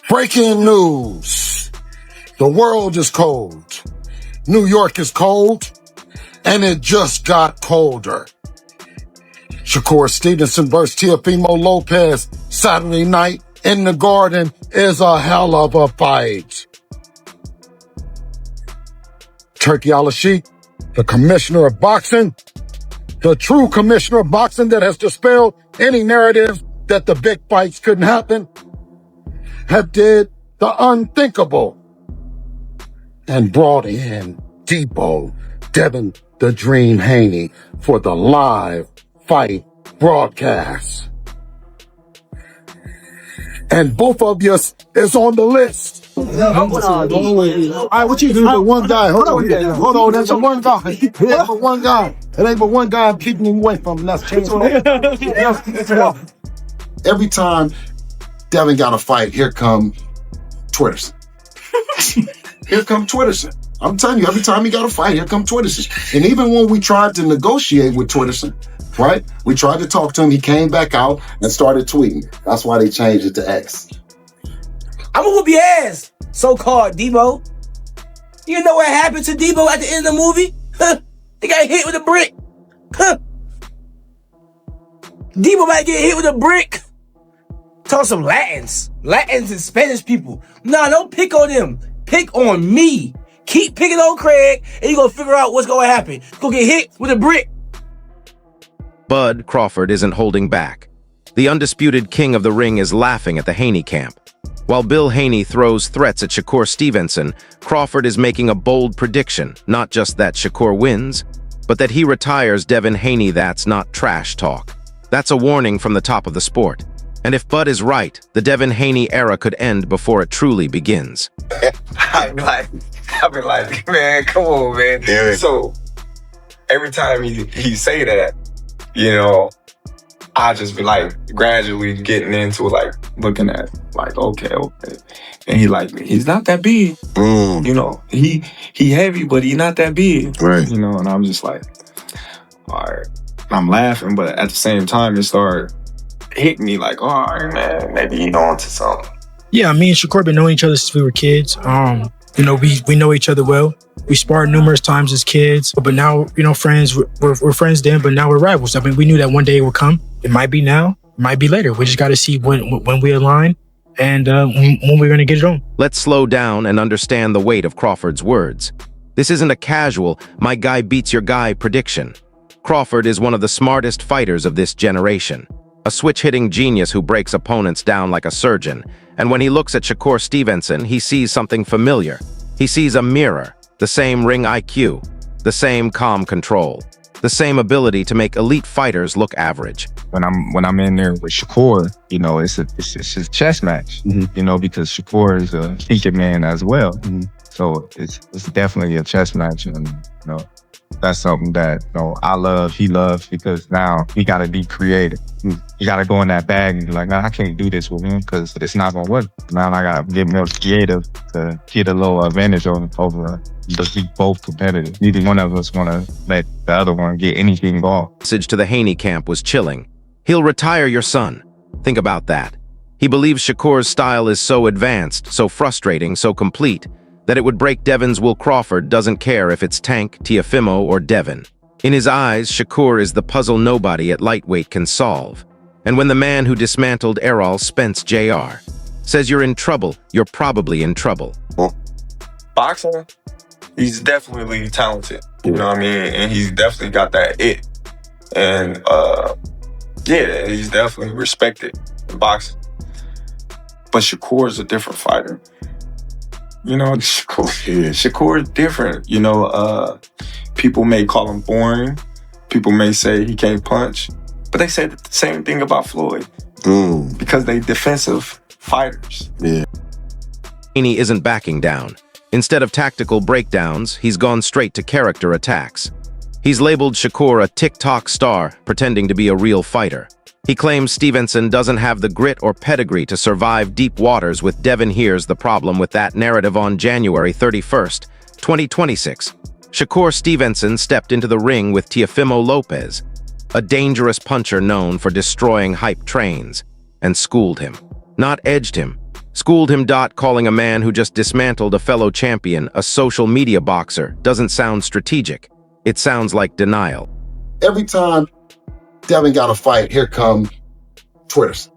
Breaking news. The world is cold. New York is cold. And it just got colder. Shakur Stevenson versus Teofimo Lopez Saturday night in the Garden is a hell of a fight. Turki Al-Sheikh, the commissioner of boxing, the true commissioner of boxing that has dispelled any narrative that the big fights couldn't happen, have did the unthinkable and brought in Devin the Dream Haney for the live fight broadcast. And both of you is on the list. All right, what you do for one guy? Hold on, that's one guy. It ain't but one guy. It ain't but one guy keeping him away from him. That's Terence Crawford. Every time Devin got a fight, here come Twitterson. Here come Twitterson. I'm telling you, every time he got a fight, here come Twitterson. And even when we tried to negotiate with Twitterson, right? We tried to talk to him. He came back out and started tweeting. That's why they changed it to X. I'm gonna whoop your ass, so-called Debo. You know what happened to Debo at the end of the movie? Huh? He got hit with a brick. Huh? Debo might get hit with a brick. Talk some Latins and Spanish people. Nah, don't pick on them. Pick on me. Keep picking on Craig, and you're gonna figure out what's gonna happen. You're gonna get hit with a brick. Bud Crawford isn't holding back. The undisputed king of the ring is laughing at the Haney camp. While Bill Haney throws threats at Shakur Stevenson, Crawford is making a bold prediction, not just that Shakur wins, but that he retires Devin Haney. That's not trash talk. That's a warning from the top of the sport. And if Bud is right, the Devin Haney era could end before it truly begins. I've been like, man, come on, man. Yeah. So every time he say that, you know, I just be like gradually getting into like looking at like, okay. And he's not that big. You know, he heavy, but he not that big. Right. You know, and I'm just like, all right. I'm laughing, but at the same time it started hitting me like, all right, man, maybe you know onto something. Yeah, me and Shakur been knowing each other since we were kids. You know, we know each other well. We sparred numerous times as kids, but now, you know, friends, we're friends then, but now we're rivals. I mean, we knew that one day it would come. It might be now, it might be later. We just got to see when we align and when we're going to get it on. Let's slow down and understand the weight of Crawford's words. This isn't a casual, my guy beats your guy prediction. Crawford is one of the smartest fighters of this generation. A switch-hitting genius who breaks opponents down like a surgeon. And when he looks at Shakur Stevenson, he sees something familiar. He sees a mirror, the same ring IQ, the same calm control, the same ability to make elite fighters look average. When I'm in there with Shakur, you know, it's a chess match, you know, because Shakur is a thinking man as well. So it's definitely a chess match, and you know, that's something that, you know, I love, he loves, because now we got to be creative. You got to go in that bag and be like, nah, I can't do this with him because it's not going to work. Now I got to get more creative to get a little advantage over because we both competitive. Neither one of us want to let the other one get anything involved. Message to the Haney camp was chilling. He'll retire your son. Think about that. He believes Shakur's style is so advanced, so frustrating, so complete, that it would break Devin's Will. Crawford doesn't care if it's Tank, Teofimo, or Devin. In his eyes, Shakur is the puzzle nobody at lightweight can solve. And when the man who dismantled Errol Spence Jr. says you're in trouble, you're probably in trouble. Boxing, he's definitely talented. You know what I mean? And he's definitely got that it. And yeah, he's definitely respected in boxing. But Shakur is a different fighter. You know, Shakur is different. You know, people may call him boring. People may say he can't punch. But they say the same thing about Floyd. Because they defensive fighters. Yeah. Haney isn't backing down. Instead of tactical breakdowns, he's gone straight to character attacks. He's labeled Shakur a TikTok star, pretending to be a real fighter. He claims Stevenson doesn't have the grit or pedigree to survive deep waters with Devin. Here's the problem with that narrative. On January 31st, 2026, Shakur Stevenson stepped into the ring with Teofimo Lopez, a dangerous puncher known for destroying hype trains, and schooled him. Not edged him, Schooled him. Calling a man who just dismantled a fellow champion a social media boxer doesn't sound strategic. It sounds like denial. Every time Devin got a fight, here come Twitter.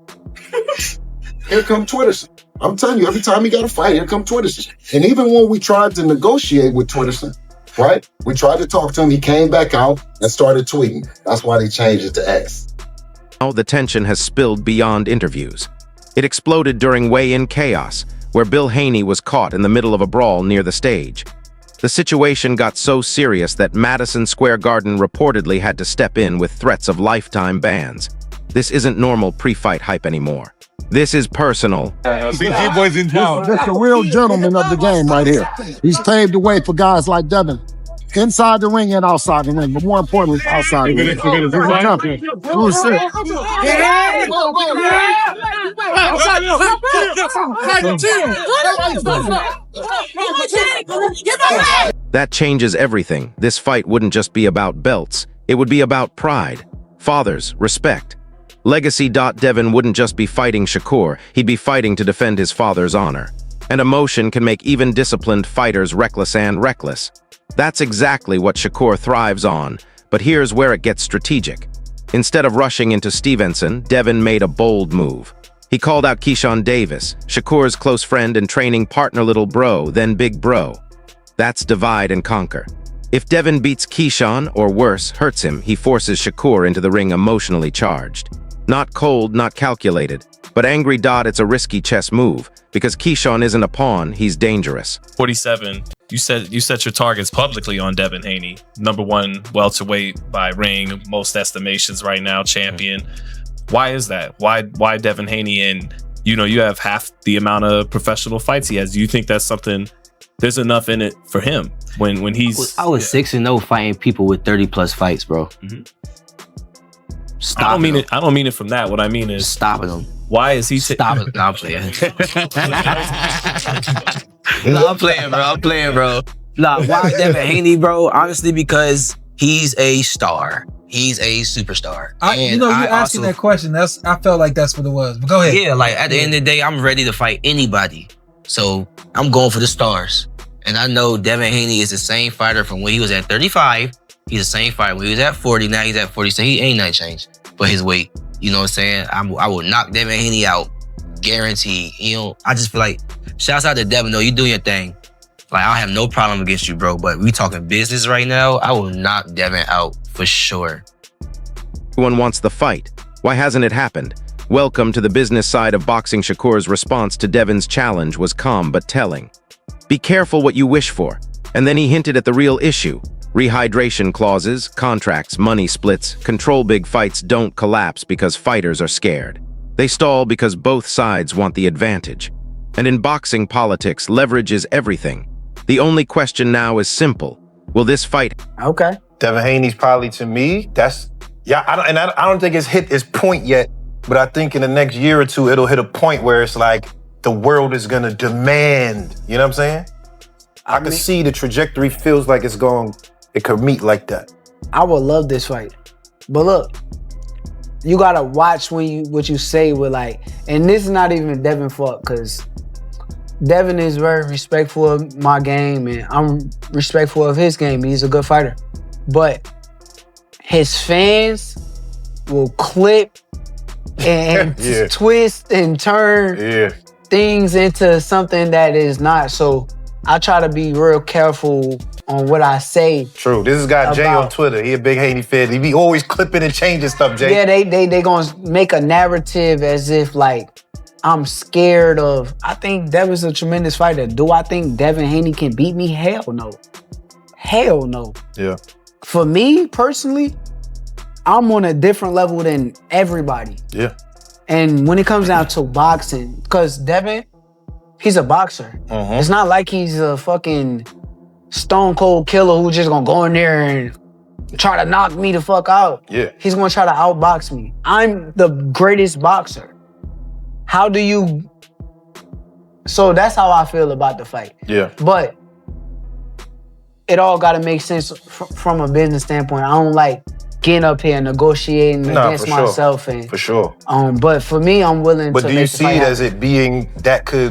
Here come Twitter. I'm telling you, every time he got a fight, here come Twitter. And even when we tried to negotiate with Twitter, right? We tried to talk to him. He came back out and started tweeting. That's why they changed it to X. Now the tension has spilled beyond interviews. It exploded during weigh-in chaos, where Bill Haney was caught in the middle of a brawl near the stage. The situation got so serious that Madison Square Garden reportedly had to step in with threats of lifetime bans. This isn't normal pre-fight hype anymore. This is personal. BG boys in town. That's the real gentleman of the game right here. He's paved the way for guys like Devin. Inside the ring and outside the ring, but more importantly, outside the ring. That changes everything. This fight wouldn't just be about belts. It would be about pride, fathers, respect. Legacy. Devin wouldn't just be fighting Shakur, he'd be fighting to defend his father's honor. And emotion can make even disciplined fighters reckless and reckless. That's exactly what Shakur thrives on, but here's where it gets strategic. Instead of rushing into Stevenson, Devin made a bold move. He called out Keyshawn Davis, Shakur's close friend and training partner, little bro, then big bro. That's divide and conquer. If Devin beats Keyshawn, or worse, hurts him, he forces Shakur into the ring emotionally charged. Not cold, not calculated, but angry. It's a risky chess move, because Keyshawn isn't a pawn, he's dangerous. 47, you set your targets publicly on Devin Haney. #1 welterweight by ring, most estimations right now, champion. Why is that? Why Devin Haney? And you have half the amount of professional fights he has. Do you think that's something, there's enough in it for him when he's... I was 6-0 fighting people with 30+ fights, bro. Mm-hmm. Stop. I don't mean it from that. What I mean is stopping them. Why is he stop it? No, I'm playing. I'm playing, bro. Nah, why Devin Haney, bro? Honestly, because he's a star. He's a superstar. You asking that question. I felt like that's what it was. But go ahead. Yeah, like at the end of the day, I'm ready to fight anybody. So I'm going for the stars. And I know Devin Haney is the same fighter from when he was at 35. He's the same fighter when he was at 40. Now he's at 40. So he ain't nothing changed. But his weight, you know what I'm saying? I will knock Devin Haney out. Guaranteed. I just feel like, shouts out to Devin, though. You do your thing. Like, I have no problem against you, bro. But we talking business right now. I will knock Devin out for sure. Everyone wants the fight. Why hasn't it happened? Welcome to the business side of boxing. Shakur's response to Devin's challenge was calm but telling. Be careful what you wish for. And then he hinted at the real issue. Rehydration clauses, contracts, money splits, control. Big fights don't collapse because fighters are scared. They stall because both sides want the advantage. And in boxing politics, leverage is everything. The only question now is simple. Will this fight... Okay. Devin Haney's probably, to me, I don't think it's hit its point yet, but I think in the next year or two, it'll hit a point where it's like the world is gonna demand, you know what I'm saying? I can see the trajectory feels like it could meet like that. I would love this fight. But look, you gotta watch what you say with and this is not even Devin's fault, because Devin is very respectful of my game and I'm respectful of his game. He's a good fighter. But his fans will clip and twist and turn things into something that is not. So I try to be real careful on what I say. True. This is guy Jay on Twitter. He a big Haney fan. He be always clipping and changing stuff, Jay. Yeah, they gonna make a narrative as if I'm scared of. I think Devin's a tremendous fighter. Do I think Devin Haney can beat me? Hell no. Hell no. Yeah. For me personally, I'm on a different level than everybody. Yeah. And when it comes down to boxing, because Devin, he's a boxer. Mm-hmm. It's not like he's a fucking stone cold killer who's just gonna go in there and try to knock me the fuck out. Yeah. He's gonna try to outbox me. I'm the greatest boxer. So that's how I feel about the fight. Yeah. But it all gotta make sense from a business standpoint. I don't like getting up here and negotiating against for sure. myself. And For sure. but for me, I'm willing But to do you make the see fight it as happen. it being that could